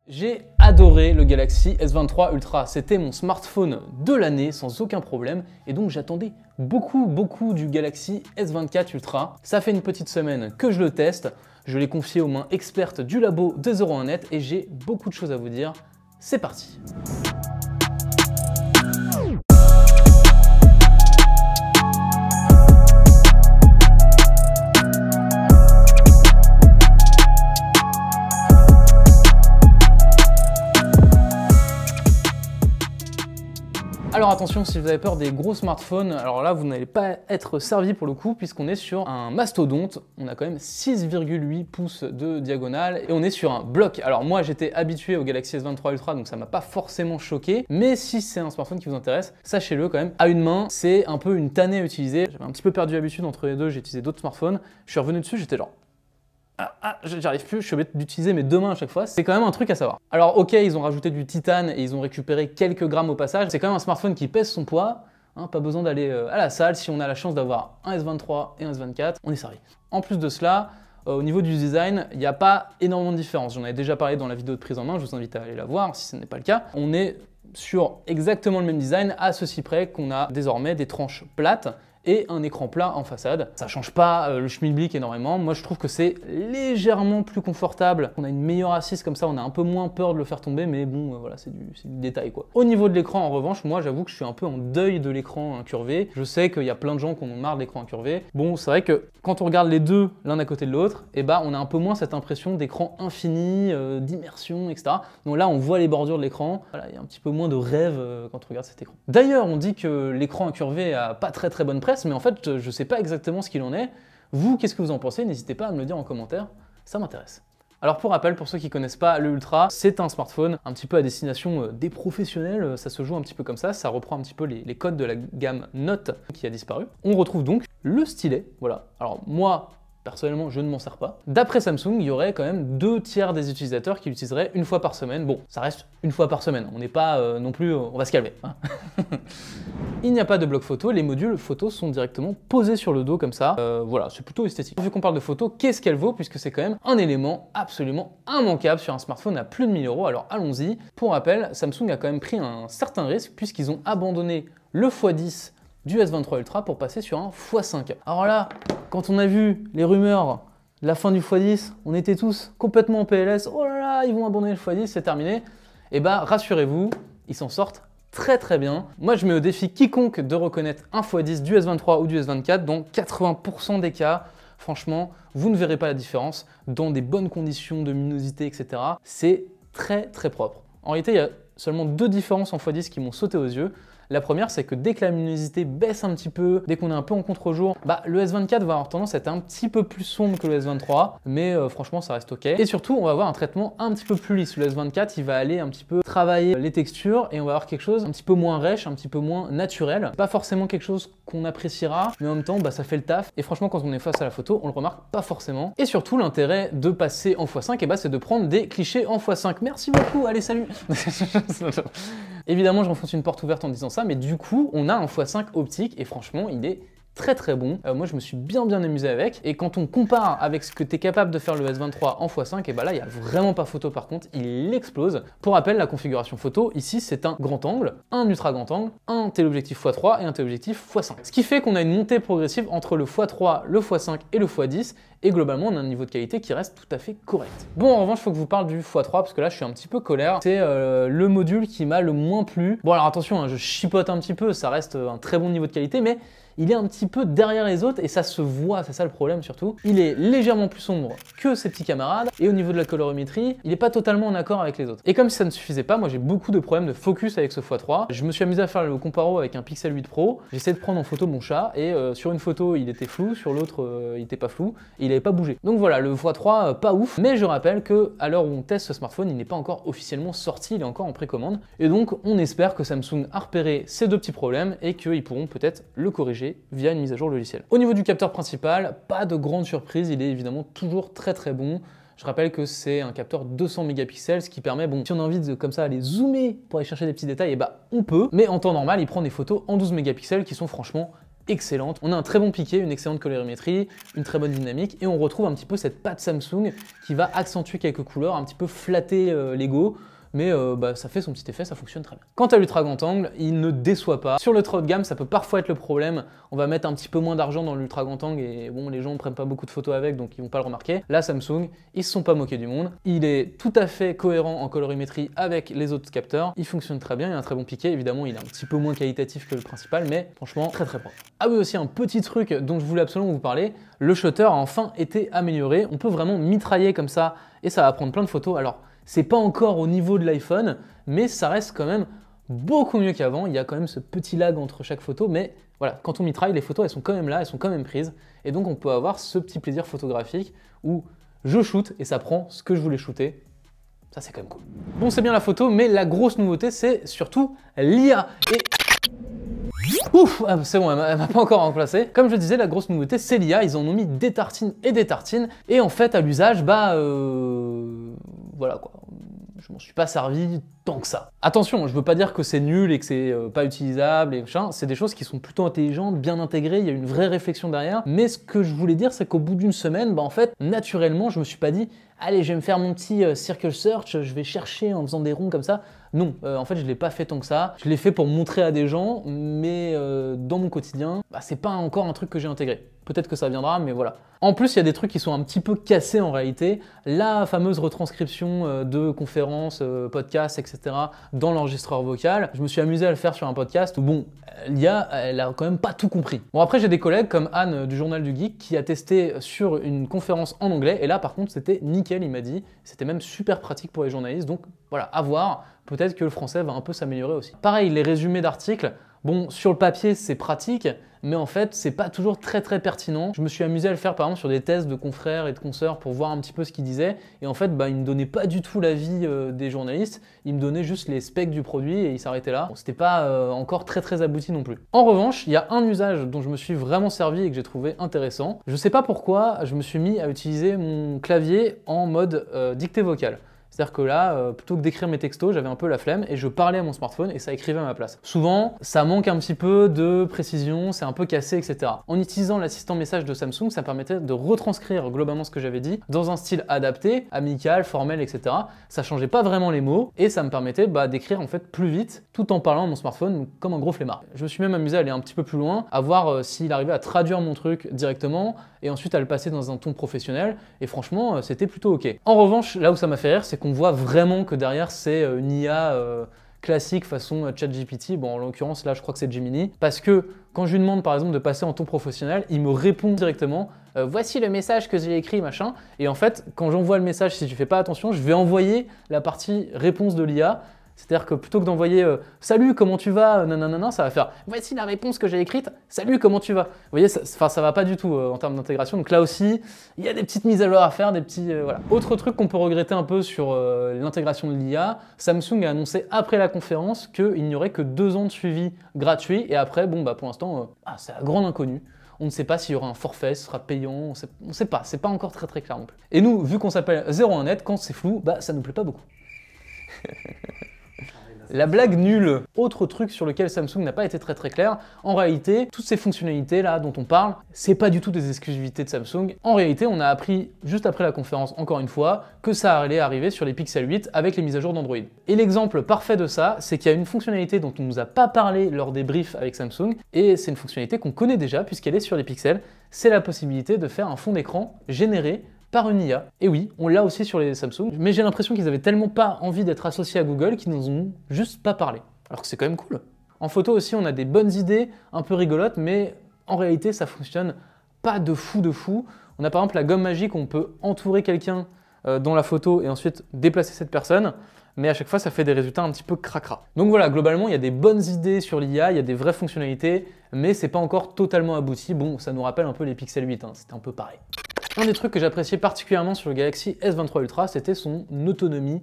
J'ai adoré le Galaxy S23 Ultra, c'était mon smartphone de l'année sans aucun problème et donc j'attendais beaucoup du Galaxy S24 Ultra. Ça fait une petite semaine que je le teste, je l'ai confié aux mains expertes du labo de 01net et j'ai beaucoup de choses à vous dire. C'est parti! Alors attention, si vous avez peur des gros smartphones, alors là vous n'allez pas être servi pour le coup puisqu'on est sur un mastodonte, on a quand même 6,8 pouces de diagonale et on est sur un bloc. Alors moi j'étais habitué au Galaxy S23 Ultra donc ça m'a pas forcément choqué, mais si c'est un smartphone qui vous intéresse, sachez-le quand même, à une main c'est un peu une tannée à utiliser. J'avais un petit peu perdu l'habitude entre les deux, j'ai utilisé d'autres smartphones, je suis revenu dessus, j'étais genre... j'arrive plus, je suis obligé d'utiliser mes deux mains à chaque fois, c'est quand même un truc à savoir. Alors ok, ils ont rajouté du titane et ils ont récupéré quelques grammes au passage, c'est quand même un smartphone qui pèse son poids, hein, pas besoin d'aller à la salle, si on a la chance d'avoir un S23 et un S24, on est servi. En plus de cela, au niveau du design, il n'y a pas énormément de différence, j'en avais déjà parlé dans la vidéo de prise en main, je vous invite à aller la voir si ce n'est pas le cas. On est sur exactement le même design, à ceci près qu'on a désormais des tranches plates et un écran plat en façade. Ça change pas le schmilblick énormément. Moi, je trouve que c'est légèrement plus confortable. On a une meilleure assise comme ça, on a un peu moins peur de le faire tomber, mais bon, voilà, c'est du détail quoi. Au niveau de l'écran, en revanche, moi, j'avoue que je suis un peu en deuil de l'écran incurvé. Je sais qu'il y a plein de gens qui en ont marre de l'écran incurvé. Bon, c'est vrai que quand on regarde les deux l'un à côté de l'autre, et bah, on a un peu moins cette impression d'écran infini, d'immersion, etc. Donc là, on voit les bordures de l'écran. Voilà, il y a un petit peu moins de rêve quand on regarde cet écran. D'ailleurs, on dit que l'écran incurvé a pas très bonne presse, mais en fait, je sais pas exactement ce qu'il en est. Vous, qu'est-ce que vous en pensez? N'hésitez pas à me le dire en commentaire, ça m'intéresse. Alors pour rappel, pour ceux qui connaissent pas le Ultra, c'est un smartphone un petit peu à destination des professionnels, ça se joue un petit peu comme ça reprend un petit peu les codes de la gamme Note qui a disparu. On retrouve donc le stylet, voilà. Alors moi, personnellement, je ne m'en sers pas. D'après Samsung, il y aurait quand même 2/3 des utilisateurs qui l'utiliseraient une fois par semaine. Bon, ça reste une fois par semaine, on n'est pas non plus... on va se calmer. Hein. Il n'y a pas de bloc photo, les modules photos sont directement posés sur le dos comme ça. Voilà, c'est plutôt esthétique. Vu qu'on parle de photo, qu'est-ce qu'elle vaut? Puisque c'est quand même un élément absolument immanquable sur un smartphone à plus de 1000 €. Alors allons-y. Pour rappel, Samsung a quand même pris un certain risque puisqu'ils ont abandonné le x10 du S23 Ultra pour passer sur un x5. Alors là, quand on a vu les rumeurs de la fin du x10, on était tous complètement en PLS. Oh là là, ils vont abandonner le x10, c'est terminé. Et bah rassurez-vous, ils s'en sortent très bien. Moi, je mets au défi quiconque de reconnaître un x10 du S23 ou du S24 dans 80% des cas. Franchement, vous ne verrez pas la différence dans des bonnes conditions de luminosité, etc. C'est très propre. En réalité, il y a seulement deux différences en x10 qui m'ont sauté aux yeux. La première, c'est que dès que la luminosité baisse un petit peu, dès qu'on est un peu en contre-jour, bah, le S24 va avoir tendance à être un petit peu plus sombre que le S23, mais franchement, ça reste ok. Et surtout, on va avoir un traitement un petit peu plus lisse. Le S24, il va aller un petit peu travailler les textures et on va avoir quelque chose un petit peu moins rêche, un petit peu moins naturel. Pas forcément quelque chose qu'on appréciera, mais en même temps, bah, ça fait le taf. Et franchement, quand on est face à la photo, on le remarque pas forcément. Et surtout, l'intérêt de passer en x5, et bah, c'est de prendre des clichés en x5. Merci beaucoup, allez, salut. Évidemment, je renfonce une porte ouverte en disant ça, mais du coup, on a un x5 optique et franchement, il est très bon. Moi, je me suis bien amusé avec. Et quand on compare avec ce que tu es capable de faire le S23 en x5, et bah là, il n'y a vraiment pas photo par contre, il explose. Pour rappel, la configuration photo, ici, c'est un grand angle, un ultra grand angle, un téléobjectif x3 et un téléobjectif x5. Ce qui fait qu'on a une montée progressive entre le x3, le x5 et le x10. Et globalement, on a un niveau de qualité qui reste tout à fait correct. Bon, en revanche, il faut que je vous parle du x3 parce que là, je suis un petit peu colère. C'est le module qui m'a le moins plu. Bon, alors attention, hein, je chipote un petit peu, ça reste un très bon niveau de qualité, mais il est un petit peu derrière les autres et ça se voit, c'est ça le problème surtout. Il est légèrement plus sombre que ses petits camarades et au niveau de la colorimétrie, il n'est pas totalement en accord avec les autres. Et comme si ça ne suffisait pas, moi j'ai beaucoup de problèmes de focus avec ce x3. Je me suis amusé à faire le comparo avec un Pixel 8 Pro. J'ai essayé de prendre en photo mon chat et sur une photo il était flou, sur l'autre il n'était pas flou et il n'avait pas bougé. Donc voilà, le x3 pas ouf, mais je rappelle que à l'heure où on teste ce smartphone, il n'est pas encore officiellement sorti, il est encore en précommande. Et donc on espère que Samsung a repéré ces deux petits problèmes et qu'ils pourront peut-être le corriger via une mise à jour logicielle. Au niveau du capteur principal, pas de grande surprise, il est évidemment toujours très bon. Je rappelle que c'est un capteur 200 mégapixels, ce qui permet, bon, si on a envie de comme ça aller zoomer pour aller chercher des petits détails, et bah on peut, mais en temps normal, il prend des photos en 12 mégapixels qui sont franchement excellente. On a un très bon piqué, une excellente colorimétrie, une très bonne dynamique et on retrouve un petit peu cette patte Samsung qui va accentuer quelques couleurs, un petit peu flatter l'ego. Mais ça fait son petit effet, ça fonctionne très bien. Quant à l'ultra grand angle, il ne déçoit pas. Sur le très haut de gamme, ça peut parfois être le problème. On va mettre un petit peu moins d'argent dans l'ultra grand angle et bon, les gens ne prennent pas beaucoup de photos avec, donc ils vont pas le remarquer. Là, Samsung, ils se sont pas moqués du monde. Il est tout à fait cohérent en colorimétrie avec les autres capteurs. Il fonctionne très bien, il a un très bon piqué. Évidemment, il est un petit peu moins qualitatif que le principal, mais franchement, très très propre. Ah oui, aussi un petit truc dont je voulais absolument vous parler. Le shutter a enfin été amélioré. On peut vraiment mitrailler comme ça et ça va prendre plein de photos. Alors, c'est pas encore au niveau de l'iPhone, mais ça reste quand même beaucoup mieux qu'avant. Il y a quand même ce petit lag entre chaque photo, mais voilà, quand on mitraille, les photos, elles sont quand même là, elles sont quand même prises. Et donc, on peut avoir ce petit plaisir photographique où je shoot et ça prend ce que je voulais shooter. Ça, c'est quand même cool. Bon, c'est bien la photo, mais la grosse nouveauté, c'est surtout l'IA. Et... Ouf, ah, c'est bon, elle m'a pas encore remplacé. Comme je disais, la grosse nouveauté, c'est l'IA. Ils en ont mis des tartines et des tartines. Et en fait, à l'usage, voilà quoi. Je m'en suis pas servi tant que ça. Attention, je veux pas dire que c'est nul et que c'est pas utilisable et machin. C'est des choses qui sont plutôt intelligentes, bien intégrées, il y a une vraie réflexion derrière. Mais ce que je voulais dire, c'est qu'au bout d'une semaine, en fait, naturellement, je me suis pas dit allez, je vais me faire mon petit circle search, je vais chercher en faisant des ronds comme ça. Non, en fait, je l'ai pas fait tant que ça. Je l'ai fait pour montrer à des gens, mais dans mon quotidien, c'est pas encore un truc que j'ai intégré. Peut-être que ça viendra, mais voilà. En plus, il y a des trucs qui sont un petit peu cassés en réalité. La fameuse retranscription de conférences, podcasts, etc. dans l'enregistreur vocal. Je me suis amusé à le faire sur un podcast où, bon, l'IA, elle a quand même pas tout compris. Bon, après, j'ai des collègues comme Anne du Journal du Geek qui a testé sur une conférence en anglais. Et là, par contre, c'était nickel, il m'a dit. C'était même super pratique pour les journalistes. Donc, voilà, à voir. Peut-être que le français va un peu s'améliorer aussi. Pareil, les résumés d'articles. Bon, sur le papier, c'est pratique, mais en fait, c'est pas toujours très pertinent. Je me suis amusé à le faire par exemple sur des tests de confrères et de consoeurs pour voir un petit peu ce qu'ils disaient. Et en fait, il me donnait pas du tout l'avis des journalistes, il me donnait juste les specs du produit et il s'arrêtait là. Bon, c'était pas encore très abouti non plus. En revanche, il y a un usage dont je me suis vraiment servi et que j'ai trouvé intéressant. Je sais pas pourquoi, je me suis mis à utiliser mon clavier en mode dictée vocale. C'est-à-dire que là, plutôt que d'écrire mes textos, j'avais un peu la flemme et je parlais à mon smartphone et ça écrivait à ma place. Souvent, ça manque un petit peu de précision, c'est un peu cassé, etc. En utilisant l'assistant message de Samsung, ça permettait de retranscrire globalement ce que j'avais dit dans un style adapté, amical, formel, etc. Ça changeait pas vraiment les mots et ça me permettait d'écrire en fait plus vite tout en parlant à mon smartphone comme un gros flemmard. Je me suis même amusé à aller un petit peu plus loin, à voir s'il arrivait à traduire mon truc directement et ensuite à le passer dans un ton professionnel et franchement, c'était plutôt ok. En revanche, là où ça m'a fait rire, c'est qu'on voit vraiment que derrière c'est une IA classique façon ChatGPT, bon en l'occurrence là je crois que c'est Gemini, parce que quand je lui demande par exemple de passer en ton professionnel, il me répond directement voici le message que j'ai écrit machin, et en fait quand j'envoie le message, si tu fais pas attention, je vais envoyer la partie réponse de l'IA. C'est-à-dire que plutôt que d'envoyer salut, comment tu vas, nanana, ça va faire voici la réponse que j'ai écrite, salut, comment tu vas. Vous voyez, ça va pas du tout en termes d'intégration. Donc là aussi, il y a des petites mises à jour à faire, des petits. Voilà. Autre truc qu'on peut regretter un peu sur l'intégration de l'IA, Samsung a annoncé après la conférence qu'il n'y aurait que 2 ans de suivi gratuit et après, bon, pour l'instant, c'est la grande inconnue. On ne sait pas s'il y aura un forfait, ce sera payant, on ne sait pas, c'est pas encore très clair non plus. Et nous, vu qu'on s'appelle 01net, quand c'est flou, ça nous plaît pas beaucoup. La blague nulle. Autre truc sur lequel Samsung n'a pas été très clair, en réalité, toutes ces fonctionnalités là dont on parle, c'est pas du tout des exclusivités de Samsung. En réalité, on a appris juste après la conférence, encore une fois, que ça allait arriver sur les Pixel 8 avec les mises à jour d'Android. Et l'exemple parfait de ça, c'est qu'il y a une fonctionnalité dont on nous a pas parlé lors des briefs avec Samsung, et c'est une fonctionnalité qu'on connaît déjà puisqu'elle est sur les Pixels, c'est la possibilité de faire un fond d'écran généré par une IA. Et oui, on l'a aussi sur les Samsung, mais j'ai l'impression qu'ils avaient tellement pas envie d'être associés à Google qu'ils nous ont juste pas parlé. Alors que c'est quand même cool. En photo aussi, on a des bonnes idées, un peu rigolotes, mais en réalité, ça fonctionne pas de fou. On a par exemple la gomme magique, on peut entourer quelqu'un dans la photo et ensuite déplacer cette personne, mais à chaque fois, ça fait des résultats un petit peu cracra. Donc voilà, globalement, il y a des bonnes idées sur l'IA, il y a des vraies fonctionnalités, mais c'est pas encore totalement abouti. Bon, ça nous rappelle un peu les Pixel 8, c'était un peu pareil. Un des trucs que j'appréciais particulièrement sur le Galaxy S23 Ultra, c'était son autonomie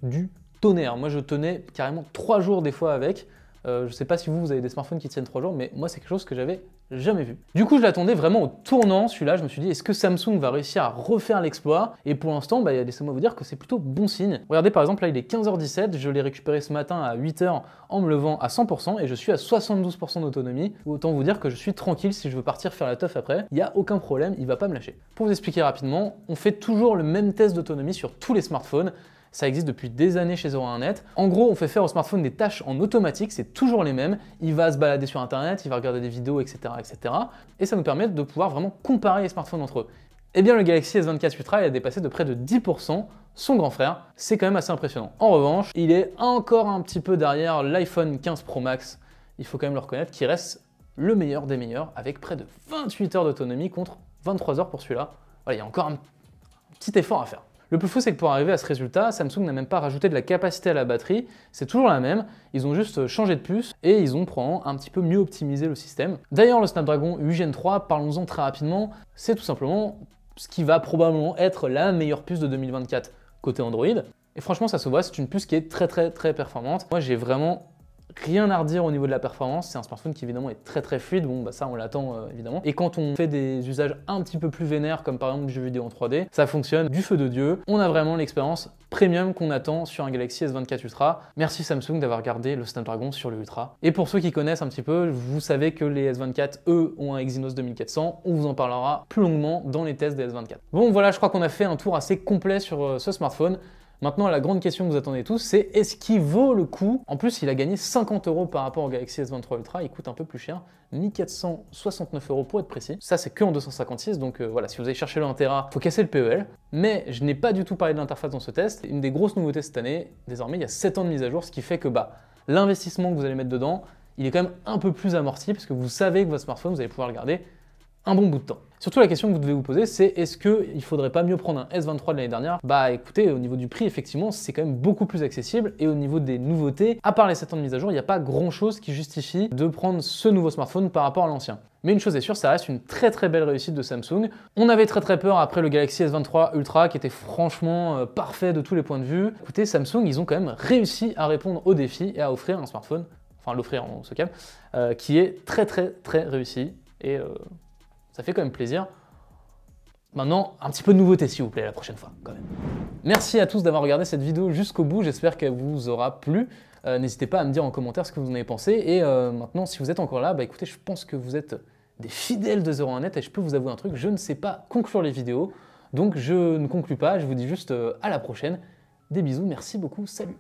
du tonnerre. Moi, je tenais carrément 3 jours des fois avec. Je sais pas si vous avez des smartphones qui tiennent 3 jours, mais moi, c'est quelque chose que j'avais jamais vu. Du coup, je l'attendais vraiment au tournant, celui-là. Je me suis dit, est-ce que Samsung va réussir à refaire l'exploit? Et pour l'instant, laissez-moi vous dire que c'est plutôt bon signe. Regardez, par exemple, là, il est 15h17. Je l'ai récupéré ce matin à 8h en me levant à 100% et je suis à 72% d'autonomie. Autant vous dire que je suis tranquille si je veux partir faire la teuf après. Il n'y a aucun problème, il va pas me lâcher. Pour vous expliquer rapidement, on fait toujours le même test d'autonomie sur tous les smartphones. Ça existe depuis des années chez 01net. En gros, on fait faire au smartphone des tâches en automatique, c'est toujours les mêmes. Il va se balader sur Internet, il va regarder des vidéos, etc., etc. Et ça nous permet de pouvoir vraiment comparer les smartphones entre eux. Eh bien, le Galaxy S24 Ultra, il a dépassé de près de 10% son grand frère. C'est quand même assez impressionnant. En revanche, il est encore un petit peu derrière l'iPhone 15 Pro Max. Il faut quand même le reconnaître, qui reste le meilleur des meilleurs, avec près de 28 heures d'autonomie contre 23 heures pour celui-là. Voilà, il y a encore un petit effort à faire. Le plus fou, c'est que pour arriver à ce résultat, Samsung n'a même pas rajouté de la capacité à la batterie, c'est toujours la même, ils ont juste changé de puce et ils ont probablement un petit peu mieux optimisé le système. D'ailleurs, le Snapdragon 8 Gen 3, parlons-en très rapidement, c'est tout simplement ce qui va probablement être la meilleure puce de 2024 côté Android. Et franchement, ça se voit, c'est une puce qui est très performante. Moi, j'ai vraiment rien à redire au niveau de la performance, c'est un smartphone qui évidemment est très fluide, bon ça on l'attend évidemment. Et quand on fait des usages un petit peu plus vénères comme par exemple du jeu vidéo en 3D, ça fonctionne du feu de Dieu. On a vraiment l'expérience premium qu'on attend sur un Galaxy S24 Ultra. Merci Samsung d'avoir gardé le Snapdragon sur le Ultra. Et pour ceux qui connaissent un petit peu, vous savez que les S24, eux, ont un Exynos 2400, on vous en parlera plus longuement dans les tests des S24. Bon voilà, je crois qu'on a fait un tour assez complet sur ce smartphone. Maintenant, la grande question que vous attendez tous, c'est est-ce qu'il vaut le coup? En plus, il a gagné 50 € par rapport au Galaxy S23 Ultra, il coûte un peu plus cher, 1469 € pour être précis. Ça, c'est que en 256, donc voilà, si vous allez chercher le 1 Tera, faut casser le PEL. Mais je n'ai pas du tout parlé de l'interface dans ce test. Une des grosses nouveautés cette année, désormais, il y a 7 ans de mise à jour, ce qui fait que l'investissement que vous allez mettre dedans, il est quand même un peu plus amorti, parce que vous savez que votre smartphone, vous allez pouvoir le garder un bon bout de temps. Surtout la question que vous devez vous poser, c'est est-ce qu'il ne faudrait pas mieux prendre un S23 de l'année dernière? Écoutez, au niveau du prix, effectivement, c'est quand même beaucoup plus accessible, et au niveau des nouveautés, à part les 7 ans de mise à jour, il n'y a pas grand chose qui justifie de prendre ce nouveau smartphone par rapport à l'ancien. Mais une chose est sûre, ça reste une très belle réussite de Samsung. On avait très peur après le Galaxy S23 Ultra qui était franchement parfait de tous les points de vue. Écoutez, Samsung, ils ont quand même réussi à répondre au défi et à offrir un smartphone, enfin l'offrir en ce cas, qui est très réussi, et ça fait quand même plaisir. Maintenant, un petit peu de nouveauté s'il vous plaît la prochaine fois quand même. Merci à tous d'avoir regardé cette vidéo jusqu'au bout, j'espère qu'elle vous aura plu. N'hésitez pas à me dire en commentaire ce que vous en avez pensé. Et maintenant, si vous êtes encore là, écoutez, je pense que vous êtes des fidèles de 01net et je peux vous avouer un truc, je ne sais pas conclure les vidéos. Donc je ne conclus pas, je vous dis juste à la prochaine. Des bisous, merci beaucoup, salut.